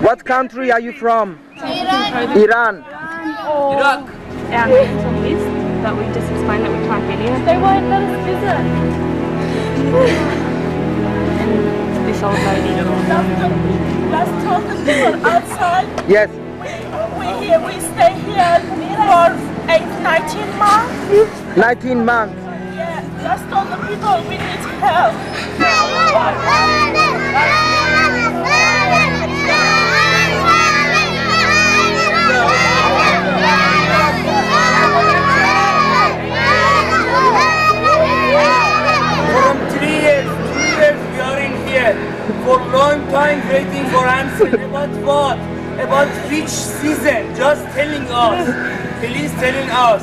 What country are you from? Iran. Iraq. Our names on the list, but we just explained that we can't get in. They won't let us visit. And this old lady. Let's talk to people outside. Yes. We stay here for 19 months. 19 months. Yeah, let's talk to people. We need help. From 3 years we are in here. For a long time waiting for answer. About what? About which season? Just telling us. Please telling us.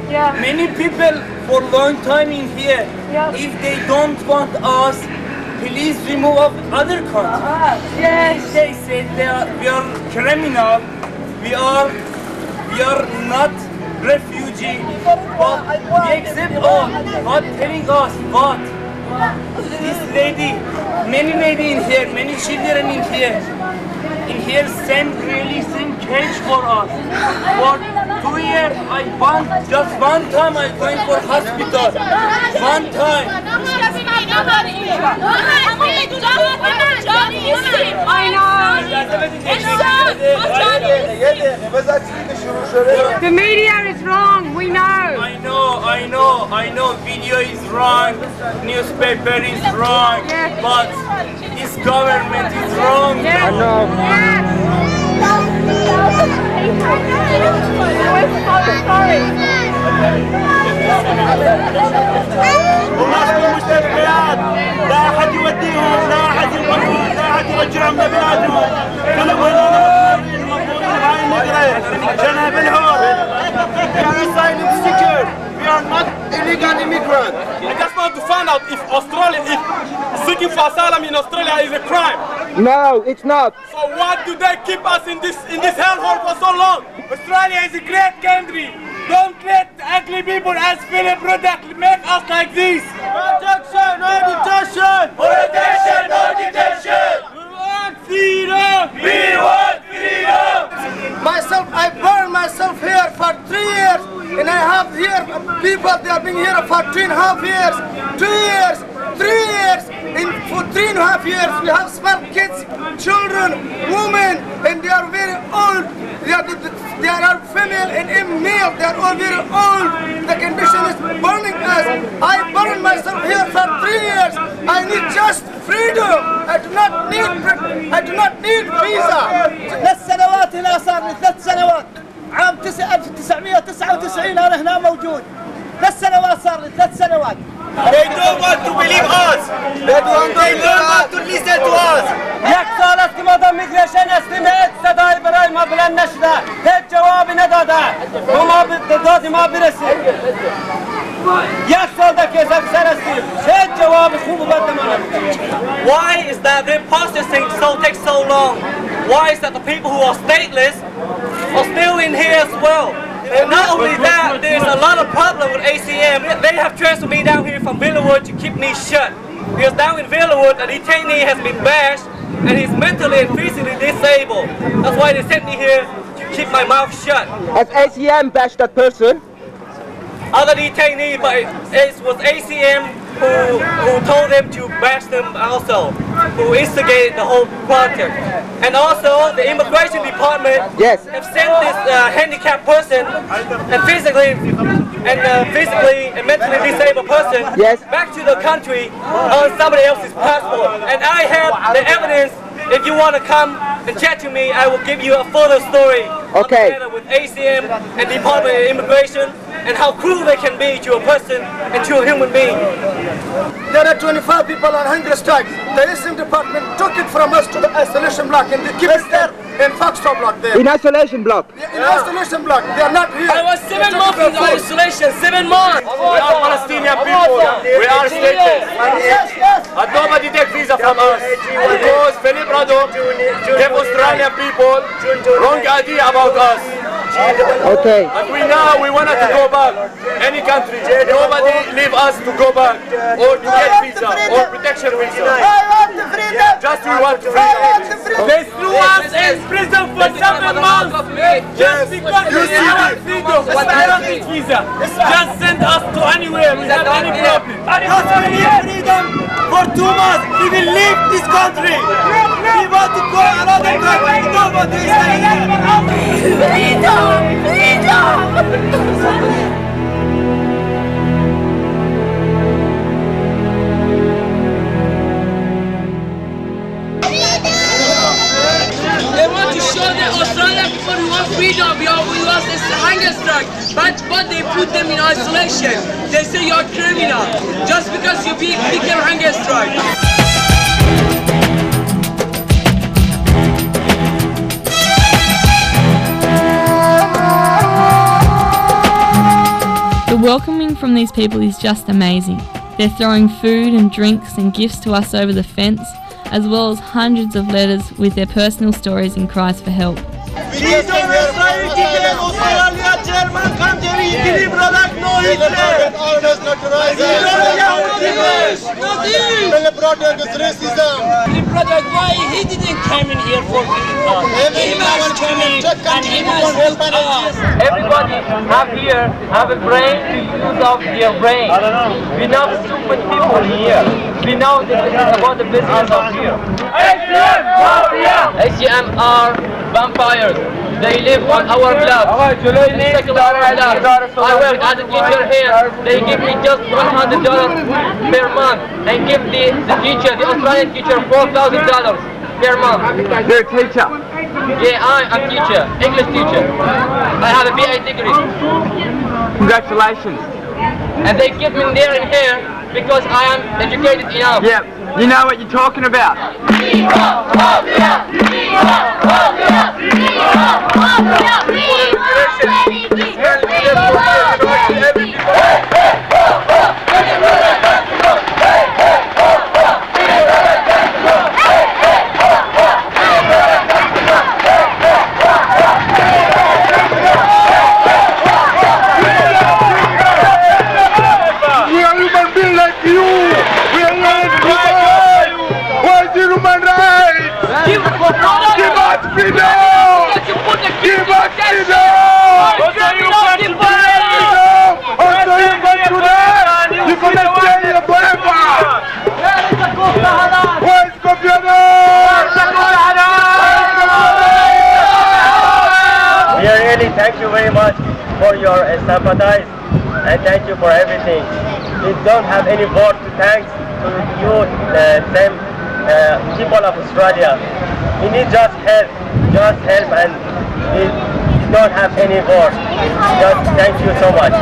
Yeah. Many people for a long time in here. Yeah. If they don't want us, please remove of other countries. Yes. They say we are criminal. We are not refugee. But we accept all. Not telling us what. This lady, many lady in here, many children in here. In here, same cage for us. For 2 years, I want just one time I going for hospital. One time. The media is wrong, we know. I know. Video is wrong, newspaper is wrong, but this government is wrong. I know. والناس بالمستشفيات لا احد يوديهم، لا احد ينقذهم، لا احد يرجعهم لبلادهم. كلهم المظلومين هاي المدرسة جناب الهور. We are asylum seekers. We are not illegal immigrants. I just want to find out if seeking for asylum in Australia is a crime. No, it's not. So why do they keep us in this hellhole for so long? Australia is a great country. Don't let ugly people as Philip product make us like this. Protection, no detention. Protection, no detention. We want freedom. We want freedom. Myself, I burned myself here for 3 years, and I have here people. They have been here for 3.5 years, 2 years, 3 years. For 3.5 years, we have small kids, children, women, and they are very old. They are female and male. They are all very old. The condition is burning us. I burned myself here for 3 years. I need just freedom. I do not need visa. 3 سنوات هنا صار لي 3 سنوات. عام 1999 أنا هنا موجود. 3 سنوات صار لي 3 سنوات. They don't want to believe us. They don't want to listen to us. یک سال است که مادام میگریشن هستیم، هیچ صدایی برای ما بلند نشده، هیچ جوابی نداده و ما داد ما برسیم. یک سال در کیسه بسر هستیم، هیچ جواب خوب و بد ما نداده. Why is that the processing takes so long? Why is that the people who are stateless are still in here as well? And not only that, there's a lot of problem with ACM. They have transferred me down here from Villawood to keep me shut. Because down in Villawood, a detainee has been bashed and he's mentally and physically disabled. That's why they sent me here to keep my mouth shut. Has ACM bashed that person? Other detainee, but it was ACM who told them to bash them also, who instigated the whole project. And also the immigration department have sent this handicapped person and physically and mentally disabled person back to the country on somebody else's passport. And I have the evidence. If you want to come and chat to me, I will give you a further story together with ACM and Department of Immigration and how cruel they can be to a person and to a human being. There are 25 people on hunger strike. The ACM department took it from us to the isolation block and they keep us there in Foxtrot block there. In isolation block? In isolation block. They are not here. I was 7 months in isolation, 7 months. We are Palestinian people. We are stateless. And nobody takes visa from us. Because Philip Rado gave Australian people wrong idea about us. Okay. And we wanted to go back. Any country. Nobody leave us to go back or to get visa or protection visa. I want the freedom. Just we want freedom. I want the freedom. They threw us in prison. Just because we have freedom, but we don't need visa. Just send us to anywhere. We have any problem. Because we need freedom for 2 months. We will leave this country. We want to go another country. Nobody is staying here. Freedom! They want to show that Australia people who want freedom, we want this hunger strike, but they put them in isolation. They say you're a criminal just because you became hunger strike. The welcoming from these people is just amazing. They're throwing food and drinks and gifts to us over the fence, as well as hundreds of letters with their personal stories and cries for help. Why he didn't come in here for freedom? He must come in and he must help us. Everybody have a brain to use of their brain. We know stupid people here. We know this is about the business of here. ACM are vampires. They live on our blood. They take our blood. I work as a teacher here. They give me just $100 per month and give the teacher, the Australian teacher, $4,000 per month. You're a teacher. Yeah, I'm a teacher, English teacher. I have a BA degree. Congratulations. And they give me there and here because I am educated enough. Yeah, you know what you're talking about. Thank you very much for your sympathize and thank you for everything. We don't have any word to thank to you, them people of Australia. We need just help and we don't have any word. Just thank you so much.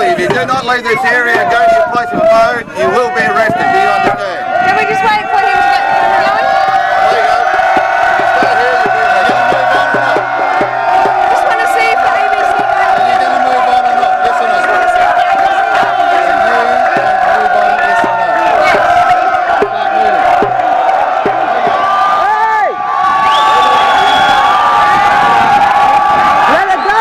If you do not leave this area and go to your place of abode, you will be arrested. Do you understand? Can we just wait for him to get going? There you go. Stay here. You're going to move on or not? Just want to see if the ABC Are you going to move on or not? Yes or no? Are you going to move on? Yes or no? Start moving. Let it go!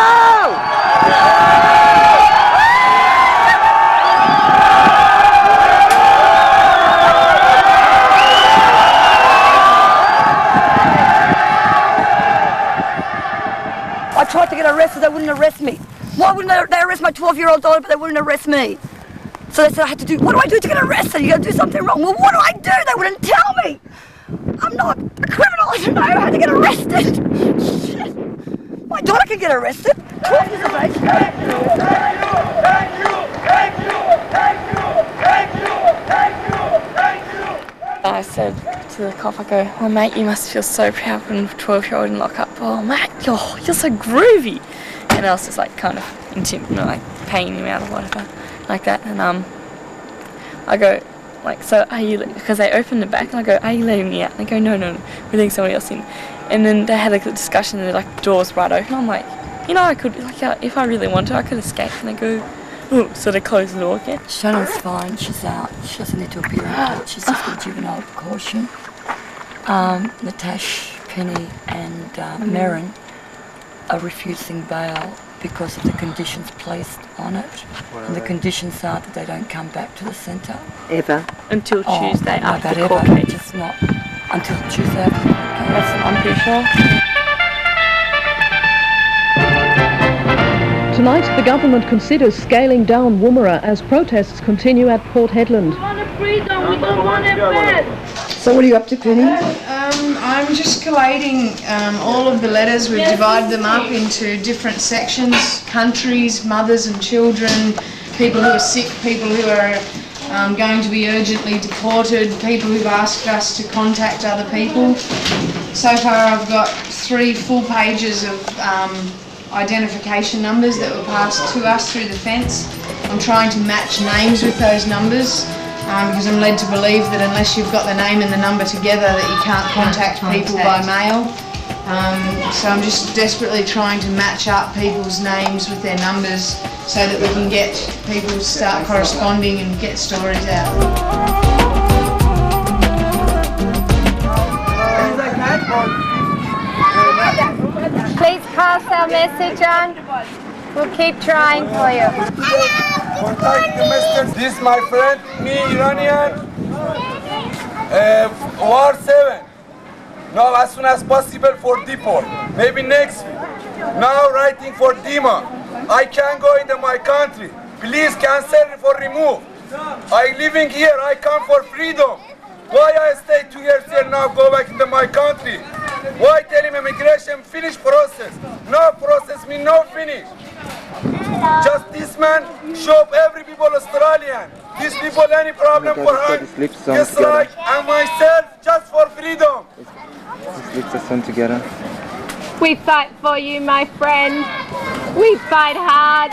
I tried to get arrested, they wouldn't arrest me. Why wouldn't they arrest my 12-year-old daughter, but they wouldn't arrest me? So they said I had to do, what do I do to get arrested? You gotta do something wrong. Well, what do I do? They wouldn't tell me. I'm not a criminal, I don't know how to get arrested. Shit. My daughter can get arrested. 12 years of age. I said to the cop, I go, oh mate, you must feel so proud when a 12-year-old in lockup. Oh mate, you're so groovy. And and I was just like kind of like paying him out or whatever, like that. And I go, like, so are you, because they opened the back, and I go, are you letting me out? And they go, no, we're letting somebody else in. And then they had a discussion, and like the door's right open. I'm like, you know, I could, like, if I really wanted to, I could escape. And they go, oh, so they close the door again. Shannon's fine, she's out. She doesn't need to appear in court. She's just got juvenile caution. Natasha, Penny and Merrin are refusing bail because of the conditions placed on it. And the conditions are that they don't come back to the centre. Ever. Until Tuesday after the court ever. case. Just not until Tuesday after the court case. That's, I'm pretty sure. Tonight, the government considers scaling down Woomera as protests continue at Port Hedland. We want freedom, we don't want it bad. So what are you up to, Penny? I'm just collating all of the letters. We've divided them up into different sections: countries, mothers and children, people who are sick, people who are going to be urgently deported, people who've asked us to contact other people. So far I've got 3 full pages of identification numbers that were passed to us through the fence. I'm trying to match names with those numbers because I'm led to believe that unless you've got the name and the number together that you can't contact people by mail. So I'm just desperately trying to match up people's names with their numbers so that we can get people to start corresponding and get stories out. Please pass our message on. We'll keep trying for you. Contact the message. This my friend, me Iranian, War 7. Now as soon as possible for deport. Maybe next week. Now writing for Dima. I can't go into my country. Please cancel for remove. I living here. I come for freedom. Why I stay 2 years here now? Go back into my country. Why tell him immigration finish process? No process mean no finish. Just this man show every people Australian. These people any problem for her. Just like and myself just for freedom. Let's listen together. We fight for you, my friend. We fight hard.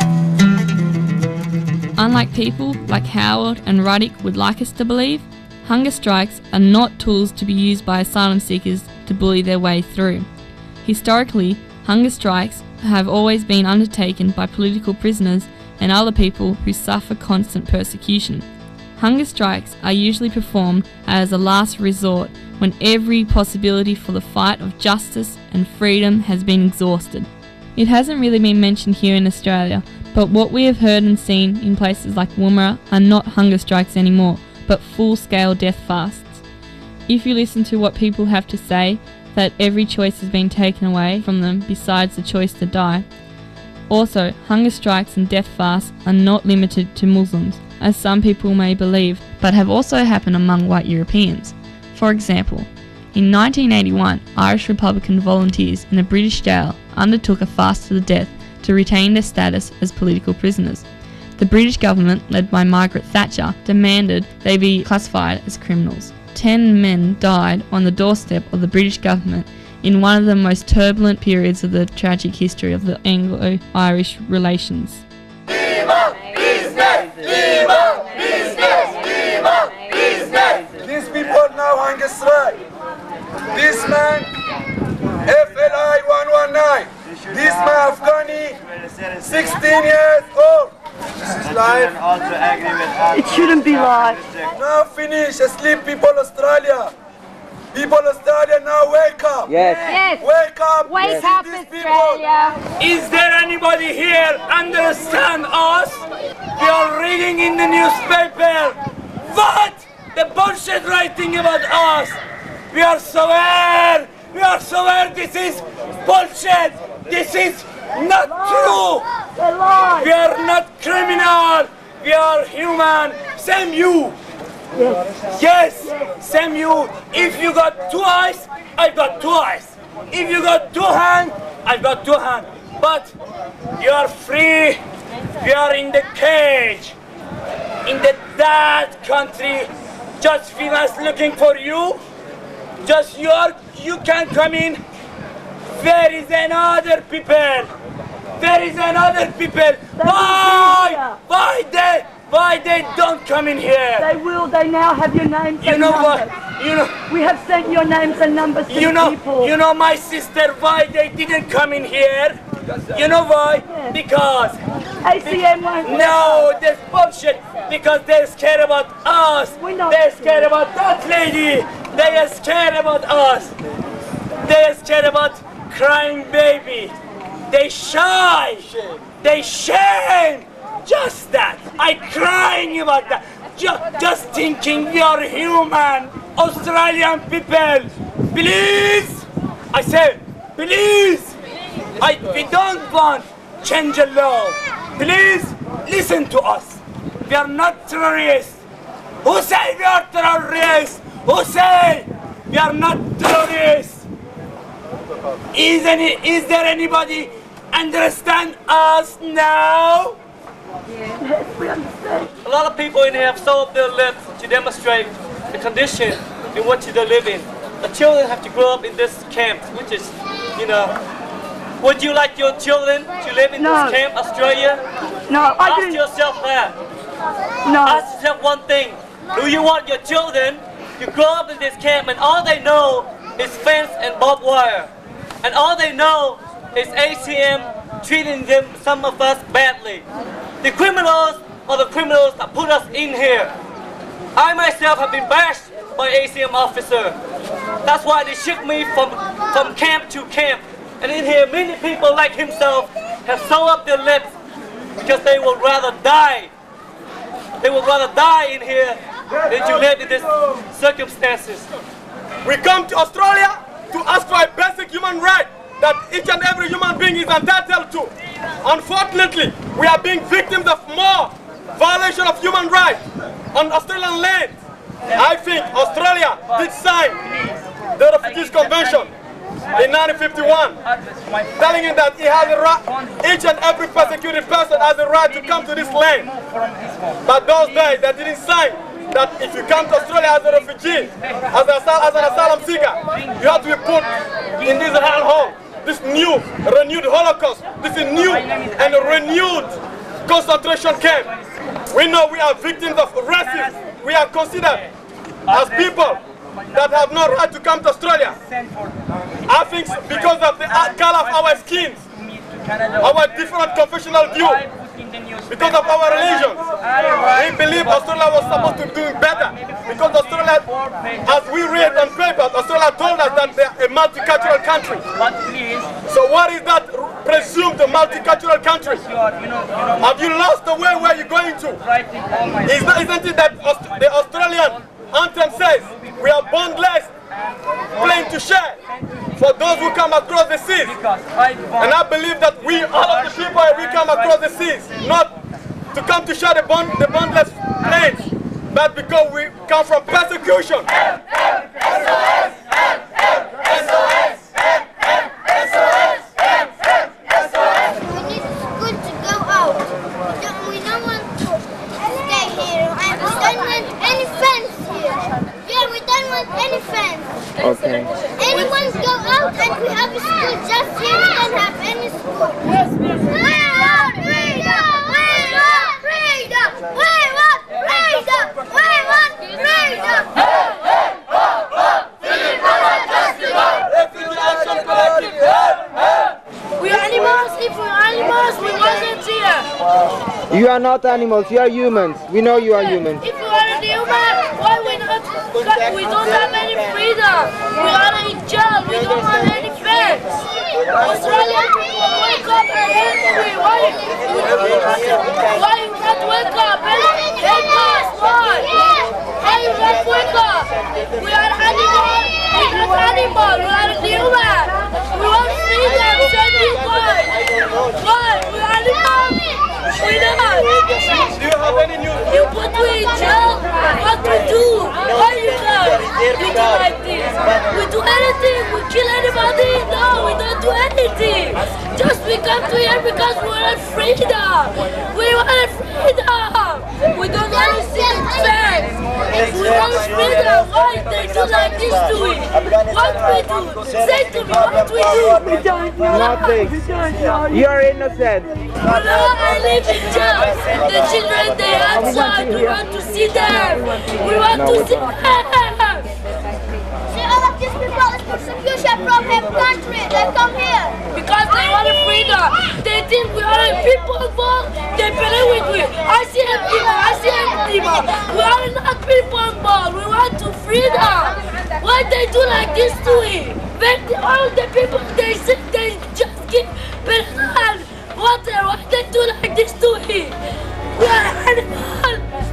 Unlike people like Howard and Ruddick would like us to believe, hunger strikes are not tools to be used by asylum seekers to bully their way through. Historically, hunger strikes have always been undertaken by political prisoners and other people who suffer constant persecution. Hunger strikes are usually performed as a last resort when every possibility for the fight of justice and freedom has been exhausted. It hasn't really been mentioned here in Australia, but what we have heard and seen in places like Woomera are not hunger strikes anymore, but full-scale death fasts. If you listen to what people have to say, that every choice has been taken away from them besides the choice to die. Also, hunger strikes and death fasts are not limited to Muslims, as some people may believe, but have also happened among white Europeans. For example, in 1981, Irish Republican volunteers in a British jail undertook a fast to the death to retain their status as political prisoners. The British government, led by Margaret Thatcher, demanded they be classified as criminals. 10 men died on the doorstep of the British government in one of the most turbulent periods of the tragic history of the Anglo-Irish relations. Viva business! Viva business! Viva business! These people now hunger strike. This man, FLI 119. This man Afghani, 16 years old. This is life. It shouldn't be life. Now finish. Asleep people Australia. People Australia now wake up. Yes. Wake up. Wake up, Australia. Is there anybody here understand us? We are reading in the newspaper. What? The bullshit writing about us. We are somewhere. We are somewhere. This is bullshit. This is not true. We are not criminal. We are human. Same you. Yes. Same you. If you got 2 eyes, I got 2 eyes. If you got 2 hands, I got 2 hands. But you are free. We are in the cage. In the dead country. Just females looking for you. Just you can come in. There is another people. There is another people. Why they don't come in here? They will. They now have your names You and know numbers. what? You know. We have sent your names and numbers to people. You know my sister why they didn't come in here? You know why? Yeah. Because ACM won't. no, that's bullshit. Because they're scared about us. They're scared about that lady. They are scared about us. They are scared about crying baby. They shy. They shame. Just that. I crying about that. Just thinking we are human. Australian people. Please. I say, please. We don't want change the law. Please listen to us. We are not terrorists. Who say we are terrorists? Who say we are not terrorists? Is there anybody understand us now? Yes, we understand. A lot of people in here have sold their lives to demonstrate the condition in which they live in. The children have to grow up in this camp, which is, you know. Would you like your children to live in this camp, Australia? No, Ask yourself that. No. Ask yourself one thing. Do you want your children to grow up in this camp and all they know is fence and barbed wire? And all they know is ACM treating them, some of us, badly. The criminals are the criminals that put us in here. I myself have been bashed by ACM officer. That's why they shipped me from camp to camp. And in here, many people like himself have sewn up their lips because they would rather die. They would rather die in here than to live in these circumstances. We come to Australia to ask for a basic human right that each and every human being is entitled to. Unfortunately, we are being victims of more violation of human rights on Australian land. I think Australia did sign the Refugees Convention in 1951, telling him that he has a right, each and every persecuted person has a right to come to this land. But those days they didn't sign that if you come to Australia as a refugee, as an asylum seeker, you have to be put in this hellhole, this new, renewed Holocaust, this is new and renewed concentration camp. We know we are victims of racism. We are considered as people that have no right to come to Australia. I think because of the color of our skins, our different confessional view, because of our religions, we believe Australia was supposed to be doing better. Because Australia, as we read on papers, Australia told us that they are a multicultural country. So what is that presumed multicultural country? Have you lost the way where you're going to? Isn't it that the Australian anthem says, we are bondless, plain to share, for those who come across the seas. And I believe that we, all of the people, we come across the seas, not to come to share the bondless plains, but because we come from persecution. Okay. Anyone go out and we have a school just here, we don't have any school. Yes, yes. We want freedom! We want freedom! We want freedom! We want freedom! We are animals. If we are animals, we wasn't here. You are not animals, you are humans. We know you are humans. If we are a human, why we not? We don't have any freedom. We are in jail. We don't have any friends. Australian people wake up and help me. Why you not wake up and help us? Why you not wake up? We are animals. We are not animals. We are human. We want freedom. Send me why? Why? We are animals. We not. Do you have any news? You put me in jail. What we do? Why you guys? We do like this. We do anything. We kill anybody. No, we don't do anything. Just we come to here because we want freedom. We want freedom. We don't want to see it fast. If we want freedom, why they do like this to it? What we do? Say to me, what we do? We don't know. Nothing. You are innocent. No, I live in jail. The children, they outside. We want to see them. We want to see them. See, all of these people is persecution from their country. They come here. Because they want freedom. They think we are people involved. They believe with me. I see people. We are not people involved. We want to freedom. Why they do like this to me? When all the people, they just give banana water. Why they do like this to me? We are animals.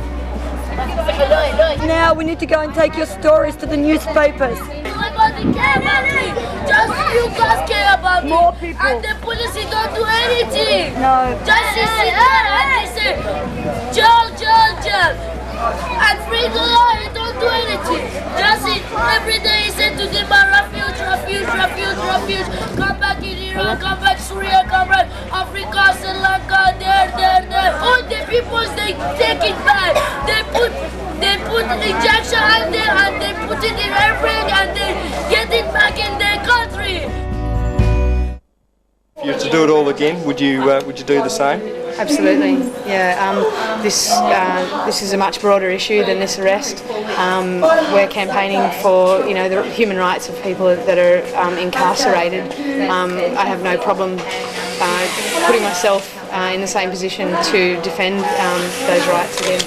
Now we need to go and take your stories to the newspapers. Nobody care about me. Just you guys care about me. More people. And the police don't do anything. No. Just sit there and they say, jail. And free the law, he don't do anything. Just sit every day he said to them, refuge. Come back in Iran, come back Syria, come back Africa, Sri Lanka, there. All the people, they take it back. They put injection on there and they put it in everything and they get it back in their country. If you were to do it all again, would you do the same? Absolutely, yeah. This is a much broader issue than this arrest. We're campaigning for, the human rights of people that are incarcerated. I have no problem putting myself in the same position to defend those rights again.